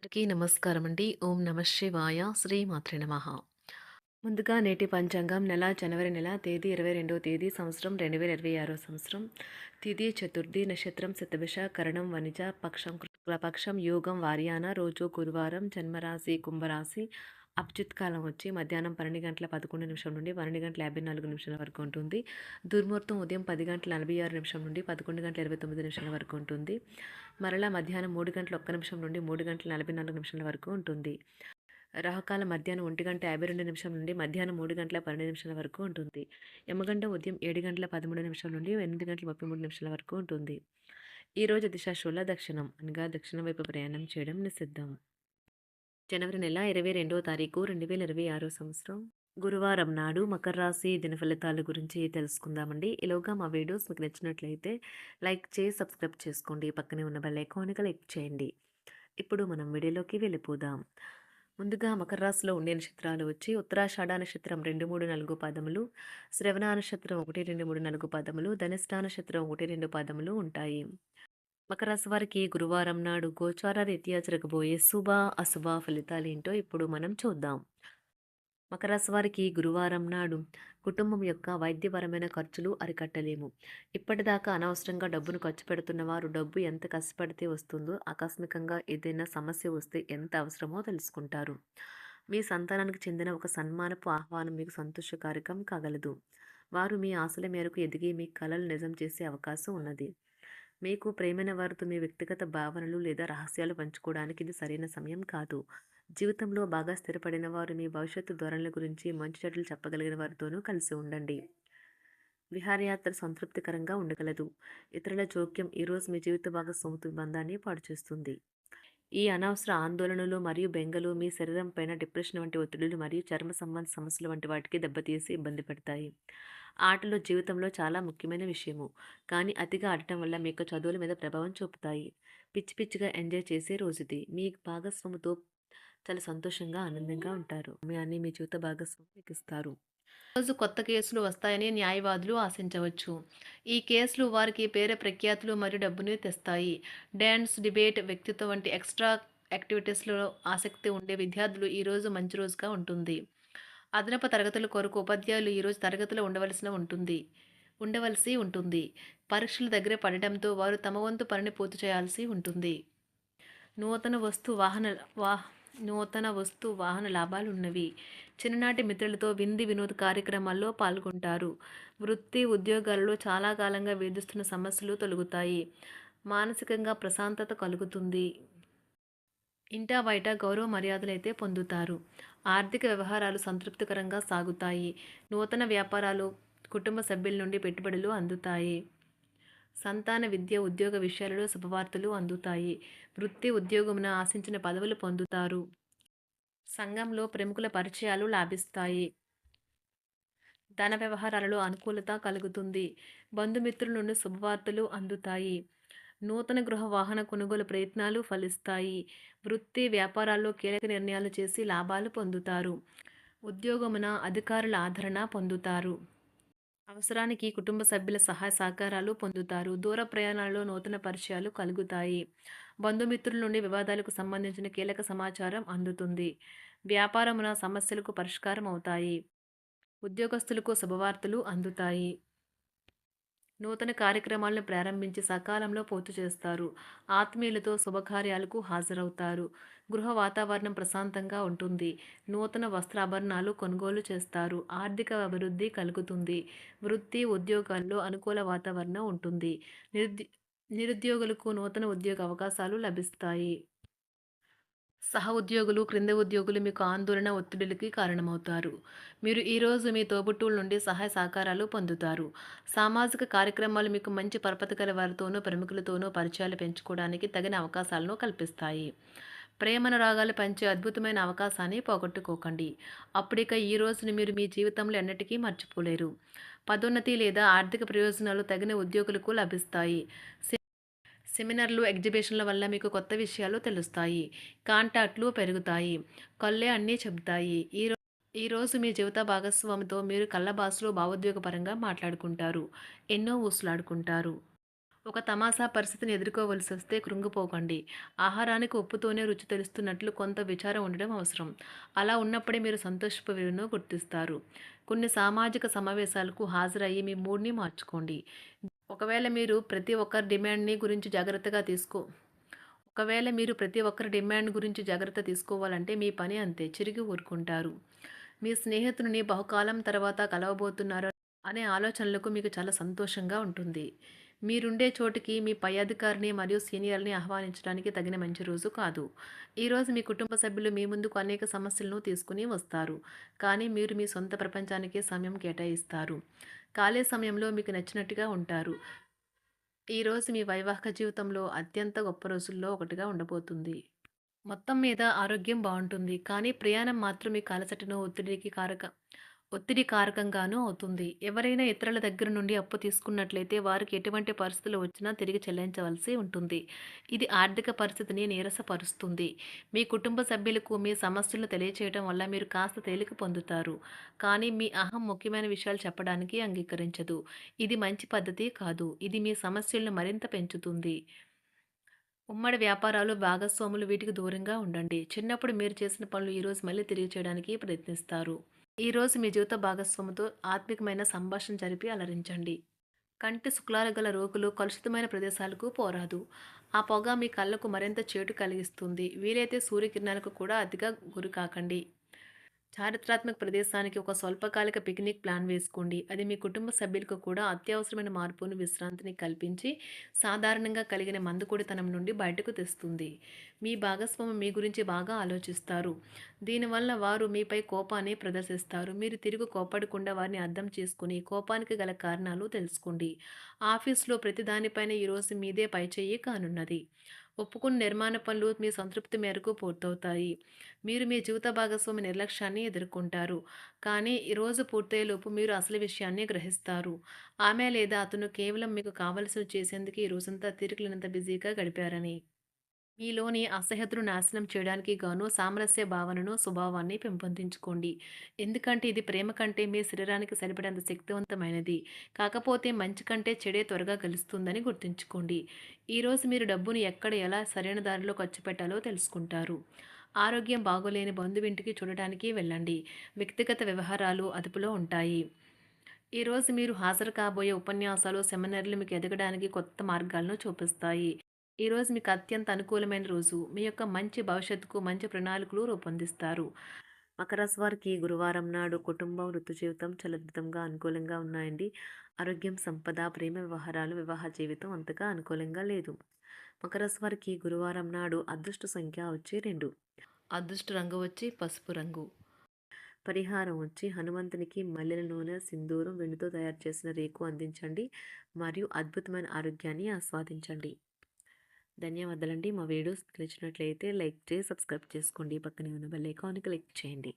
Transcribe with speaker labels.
Speaker 1: అందరికీ నమస్కారం అండి. ఓం నమ శివాయ. శ్రీమాత్రే నమః. ముందుగా నేటి పంచాంగం నెల జనవరి నెల తేదీ 22వ తేదీ సంవత్సరం 2026 సంవత్సరం. తిథి చతుర్థి, నక్షత్రం శతభిష, కరణం వనిజ, పక్షం కృష్ణపక్షం, యోగం వార్యాన, రోజు గురువారం, జన్మరాశి కుంభరాశి. అభిజిత్ కాలం వచ్చి మధ్యాహ్నం 12 గంటల 11 నిమిషం నుండి 12 గంటల 54 నిమిషాల వరకు ఉంటుంది. దుర్ముహూర్తం ఉదయం 10 గంటల 46 నిమిషం నుండి 11 గంటల 29 నిమిషాల వరకు ఉంటుంది. మరలా మధ్యాహ్నం 3 గంటల 1 నిమిషం నుండి 3 గంటల 44 నిమిషాల వరకు ఉంటుంది. రాహుకాలం మధ్యాహ్నం 1 గంట 52 నిమిషం నుండి మధ్యాహ్నం 3 గంటల 12 నిమిషాల వరకు ఉంటుంది. యమగంట ఉదయం 7 గంటల 13 నిమిషాల నుండి 8 గంటల 33 నిమిషాల వరకు ఉంటుంది. ఈరోజు దిశ శూల దక్షిణం అనగా దక్షిణం వైపు ప్రయాణం చేయడం నిషిద్ధం. జనవరి నెల 22వ తారీఖు 2026 సంవత్సరం గురువారం నాడు మకర రాశి దిన ఫలితాల గురించి తెలుసుకుందామండి. ఈలోగా మా వీడియోస్ మీకు నచ్చినట్లయితే లైక్ చేసి సబ్స్క్రైబ్ చేసుకోండి. పక్కనే ఉన్న బెల్ ఐకాన్ని క్లిక్ చేయండి. ఇప్పుడు మనం వీడియోలోకి వెళ్ళిపోదాం. ముందుగా మకర రాశిలో ఉండే నక్షత్రాలు వచ్చి ఉత్తరాషాఢ నక్షత్రం 2, 3, 4 పాదములు, శ్రవణ నక్షత్రం 1, 2, 3, 4 పాదములు, ధనిష్ట నక్షత్రం 1, 2 పాదములు ఉంటాయి. మకర రాశి వారికి గురువారం నాడు గోచార రీత్యా జరగబోయే శుభ అశుభ ఫలితాలు ఏంటో ఇప్పుడు మనం చూద్దాం. మకర రాశి వారికి గురువారం నాడు కుటుంబం యొక్క వైద్యపరమైన ఖర్చులు అరికట్టలేము. ఇప్పటిదాకా అనవసరంగా డబ్బును ఖర్చు పెడుతున్న వారు డబ్బు ఎంత కష్టపడితే వస్తుందో ఆకస్మికంగా ఏదైనా సమస్య వస్తే ఎంత అవసరమో తెలుసుకుంటారు. మీ సంతానానికి చెందిన ఒక సన్మానపు ఆహ్వానం మీకు సంతోషకారకం కాగలదు. వారు మీ ఆశల మేరకు ఎదిగి మీ కలలు నిజం చేసే అవకాశం ఉన్నది. మీకు ప్రేమైన వారితో మీ వ్యక్తిగత భావనలు లేదా రహస్యాలు పంచుకోవడానికి ఇది సరైన సమయం కాదు. జీవితంలో బాగా స్థిరపడిన వారు మీ భవిష్యత్తు ధోరణుల గురించి మంచి చెడులు చెప్పగలిగిన వారితోనూ కలిసి ఉండండి. విహారయాత్ర సంతృప్తికరంగా ఉండగలదు. ఇతరుల జోక్యం ఈరోజు మీ జీవిత భాగస్వామితో బంధాన్ని పాడు చేస్తుంది. ఈ అనవసర ఆందోళనలు మరియు బెంగలు మీ శరీరం పైన డిప్రెషన్ వంటి ఒత్తిడులు మరియు చర్మ సంబంధ సమస్యలు వంటి వాటికి దెబ్బతీసి ఇబ్బంది పెడతాయి. ఆటలు జీవితంలో చాలా ముఖ్యమైన విషయము, కానీ అతిగా ఆడటం వల్ల మీకు చదువుల మీద ప్రభావం చూపుతాయి. పిచ్చి పిచ్చిగా ఎంజాయ్ చేసే రోజుది. మీ భాగస్వామితో చాలా సంతోషంగా ఆనందంగా ఉంటారు. మీ జీవిత భాగస్వామి మీకు ఇస్తారు. రోజు కొత్త కేసులు వస్తాయని న్యాయవాదులు ఆశించవచ్చు. ఈ కేసులు వారికి పేరు ప్రఖ్యాతులు మరియు డబ్బుని తెస్తాయి. డాన్స్, డిబేట్, వ్యక్తిత్వం వంటి ఎక్స్ట్రా యాక్టివిటీస్లో ఆసక్తి ఉండే విద్యార్థులు ఈరోజు మంచి రోజుగా ఉంటుంది. అదనపు తరగతుల కొరకు ఉపాధ్యాయులు ఈరోజు తరగతిలో ఉండవలసి ఉంటుంది. పరీక్షలు దగ్గర పడటంతో వారు తమ వంతు పనిని పూర్తి చేయాల్సి ఉంటుంది. నూతన వస్తు వాహన వా నూతన వస్తు వాహన లాభాలు ఉన్నవి. చిన్ననాటి మిత్రులతో వినోద కార్యక్రమాల్లో పాల్గొంటారు. వృత్తి ఉద్యోగాలలో చాలా కాలంగా వేధిస్తున్న సమస్యలు తొలగుతాయి. మానసికంగా ప్రశాంతత కలుగుతుంది. ఇంటా బయట గౌరవ మర్యాదలైతే పొందుతారు. ఆర్థిక వ్యవహారాలు సంతృప్తికరంగా సాగుతాయి. నూతన వ్యాపారాలు, కుటుంబ సభ్యుల నుండి పెట్టుబడులు అందుతాయి. సంతాన విద్య, ఉద్యోగ విషయాలలో శుభవార్తలు అందుతాయి. వృత్తి ఉద్యోగమున ఆశించిన పదవులు పొందుతారు. సంఘంలో ప్రముఖుల పరిచయాలు లాభిస్తాయి. ధన వ్యవహారాలలో అనుకూలత కలుగుతుంది. బంధుమిత్రుల నుండి శుభవార్తలు అందుతాయి. నూతన గృహ వాహన కొనుగోలు ప్రయత్నాలు ఫలిస్తాయి. వృత్తి వ్యాపారాల్లో కీలక నిర్ణయాలు చేసి లాభాలు పొందుతారు. ఉద్యోగమున అధికారుల ఆదరణ పొందుతారు. అవసరానికి కుటుంబ సభ్యుల సహాయ సహకారాలు పొందుతారు. దూర ప్రయాణాలలో నూతన పరిచయాలు కలుగుతాయి. బంధుమిత్రుల నుండి వివాదాలకు సంబంధించిన కీలక సమాచారం అందుతుంది. వ్యాపారమున సమస్యలకు పరిష్కారం అవుతాయి. ఉద్యోగస్తులకు శుభవార్తలు అందుతాయి. నూతన కార్యక్రమాలను ప్రారంభించి సకాలంలో పూర్తి చేస్తారు. ఆత్మీయులతో శుభకార్యాలకు హాజరవుతారు. గృహ వాతావరణం ప్రశాంతంగా ఉంటుంది. నూతన వస్త్రాభరణాలు కొనుగోలు చేస్తారు. ఆర్థిక అభివృద్ధి కలుగుతుంది. వృత్తి ఉద్యోగాల్లో అనుకూల వాతావరణం ఉంటుంది. నిరుద్యోగులకు నూతన ఉద్యోగ అవకాశాలు లభిస్తాయి. సహ ఉద్యోగులు, క్రింద ఉద్యోగులు మీకు ఆందోళన, ఒత్తిడులకి కారణమవుతారు. మీరు ఈరోజు మీ తోబుట్టువుల నుండి సహాయ సహకారాలు పొందుతారు. సామాజిక కార్యక్రమాలు మీకు మంచి పరపతి గల వారితోనూ, ప్రముఖులతోనూ పరిచయాలు పెంచుకోవడానికి తగిన అవకాశాలను కల్పిస్తాయి. ప్రేమనురాగాలు పంచే అద్భుతమైన అవకాశాన్ని పోగొట్టుకోకండి. అప్పుడిక ఈ రోజుని మీరు మీ జీవితంలో ఎన్నటికీ మర్చిపోలేరు. పదోన్నతి లేదా ఆర్థిక ప్రయోజనాలు తగిన ఉద్యోగులకు లభిస్తాయి. సెమినార్లు, ఎగ్జిబిషన్ల వల్ల మీకు కొత్త విషయాలు తెలుస్తాయి. కాంటాక్ట్లు పెరుగుతాయి. కళ్ళే అన్నీ చెబుతాయి. ఈరోజు మీ జీవిత భాగస్వామితో మీరు కళ్ళ భాషలో భావోద్వేగపరంగా మాట్లాడుకుంటారు. ఎన్నో ఊసులాడుకుంటారు. ఒక తమాషా పరిస్థితిని ఎదుర్కోవలసొస్తే కృంగిపోకండి. ఆహారానికి ఉప్పుతోనే రుచి తెలుస్తున్నట్లు కొంత విచారం ఉండడం అవసరం. అలా ఉన్నప్పుడే మీరు సంతోషపు విలువను గుర్తిస్తారు. కొన్ని సామాజిక సమావేశాలకు హాజరయ్యి మీ మూడ్‌ని మార్చుకోండి. ఒకవేళ మీరు ప్రతి ఒక్కరి డిమాండ్‌ని గురించి జాగ్రత్తగా తీసుకో ఒకవేళ మీరు ప్రతి ఒక్కరి డిమాండ్ గురించి జాగ్రత్త తీసుకోవాలంటే మీ పని అంతే. చిరిగి ఊరుకుంటారు. మీ స్నేహితుడిని బహుకాలం తర్వాత కలవబోతున్నారు అనే ఆలోచనలకు మీకు చాలా సంతోషంగా ఉంటుంది. మీరుండే చోటికి మీ పై అధికారిని మరియు సీనియర్‌ని ఆహ్వానించడానికి తగిన మంచి రోజు కాదు. ఈరోజు మీ కుటుంబ సభ్యులు మీ ముందుకు అనేక సమస్యలను తీసుకుని వస్తారు. కానీ మీరు మీ సొంత ప్రపంచానికే సమయం కేటాయిస్తారు. ఖాళీ సమయంలో మీకు నచ్చినట్టుగా ఉంటారు. ఈరోజు మీ వైవాహిక జీవితంలో అత్యంత గొప్ప రోజుల్లో ఒకటిగా ఉండబోతుంది. మొత్తం మీద ఆరోగ్యం బావుంటుంది. కానీ ప్రయాణం మాత్రం మీకు అలసటను, ఒత్తిడి కారకంగానూ అవుతుంది. ఎవరైనా ఇతరుల దగ్గర నుండి అప్పు తీసుకున్నట్లయితే వారికి ఎటువంటి పరిస్థితులు వచ్చినా తిరిగి చెల్లించవలసి ఉంటుంది. ఇది ఆర్థిక పరిస్థితిని నీరసపరుస్తుంది. మీ కుటుంబ సభ్యులకు మీ సమస్యలను తెలియచేయడం వల్ల మీరు కాస్త తేలిక పొందుతారు. కానీ మీ అహం ముఖ్యమైన విషయాలు చెప్పడానికి అంగీకరించదు. ఇది మంచి పద్ధతి కాదు. ఇది మీ సమస్యలను మరింత పెంచుతుంది. ఉమ్మడి వ్యాపారాలు, భాగస్వాములు వీటికి దూరంగా ఉండండి. చిన్నప్పుడు మీరు చేసిన పనులు ఈరోజు మళ్ళీ తిరిగి చేయడానికి ప్రయత్నిస్తారు. ఈరోజు మీ జీవిత భాగస్వామితో ఆత్మికమైన సంభాషణ జరిపి అలరించండి. కంటి శుక్లాలు గల రోగులు కలుషితమైన ప్రదేశాలకు పోరాదు. ఆ పొగ మీ కళ్ళకు మరింత చేటు కలిగిస్తుంది. వీలైతే సూర్యకిరణాలకు కూడా అతిగా గురికాకండి. చారిత్రాత్మక ప్రదేశానికి ఒక స్వల్పకాలిక పిక్నిక్ ప్లాన్ వేసుకోండి. అది మీ కుటుంబ సభ్యులకు కూడా అత్యవసరమైన మార్పును, విశ్రాంతిని కల్పించి సాధారణంగా కలిగిన మందుకొడితనం నుండి బయటకు తెస్తుంది. మీ భాగస్వామి మీ గురించి బాగా ఆలోచిస్తారు. దీనివల్ల వారు మీపై కోపాన్ని ప్రదర్శిస్తారు. మీరు తిరిగి కోపడకుండా వారిని అర్థం చేసుకుని కోపానికి గల కారణాలు తెలుసుకోండి. ఆఫీస్లో ప్రతి దానిపైన ఈరోజు మీదే పైచేయి కానున్నది. ఒప్పుకున్న నిర్మాణ పనులు మీ సంతృప్తి మేరకు పూర్తవుతాయి. మీరు మీ జీవిత భాగస్వామి నిర్లక్ష్యాన్ని ఎదుర్కొంటారు. కానీ ఈ రోజు పూర్తయ్యేలోపు మీరు అసలు విషయాన్ని గ్రహిస్తారు. ఆమె లేదా అతను కేవలం మీకు కావలసినవి చేసేందుకు ఈ రోజంతా తీరికలేనంత బిజీగా గడిపారని. మీలోని అసహ్యతను నాశనం చేయడానికి గాను సామరస్య భావనను, స్వభావాన్ని పెంపొందించుకోండి. ఎందుకంటే ఇది ప్రేమ కంటే మీ శరీరానికి సరిపడేంత శక్తివంతమైనది. కాకపోతే మంచి కంటే చెడే త్వరగా గెలుస్తుందని గుర్తుంచుకోండి. ఈరోజు మీరు డబ్బును ఎక్కడ ఎలా సరైన దారిలో ఖర్చు పెట్టాలో తెలుసుకుంటారు. ఆరోగ్యం బాగోలేని బంధువింటికి చూడటానికి వెళ్ళండి. వ్యక్తిగత వ్యవహారాలు అదుపులో ఉంటాయి. ఈరోజు మీరు హాజరు కాబోయే ఉపన్యాసాలు, సెమినార్లు మీకు ఎదగడానికి కొత్త మార్గాలను చూపిస్తాయి. ఈరోజు మీకు అత్యంత అనుకూలమైన రోజు. మీ యొక్క మంచి భవిష్యత్తుకు మంచి ప్రణాళికలు రూపొందిస్తారు. మకర రాశి వారికి గురువారం నాడు కుటుంబం, వృత్తి జీవితం చాలా అద్భుతంగా అనుకూలంగా ఉన్నాయండి. ఆరోగ్యం, సంపద, ప్రేమ వ్యవహారాలు, వివాహ జీవితం అంతగా అనుకూలంగా లేదు. మకర రాశి వారికి గురువారం నాడు అదృష్ట సంఖ్య వచ్చి 2. అదృష్ట రంగు వచ్చి పసుపు రంగు. పరిహారం వచ్చి హనుమంతునికి మల్లెల నూనె, సింధూరం, వెండితో తయారు చేసిన రేకు అందించండి మరియు అద్భుతమైన ఆరోగ్యాన్ని ఆస్వాదించండి. ధన్యవాదాలండి. మా వీడియోస్ నచ్చినట్లయితే లైక్ చేసి సబ్స్క్రైబ్ చేసుకోండి. పక్కనే ఉన్న బెల్ ఐకాన్ని క్లిక్ చేయండి.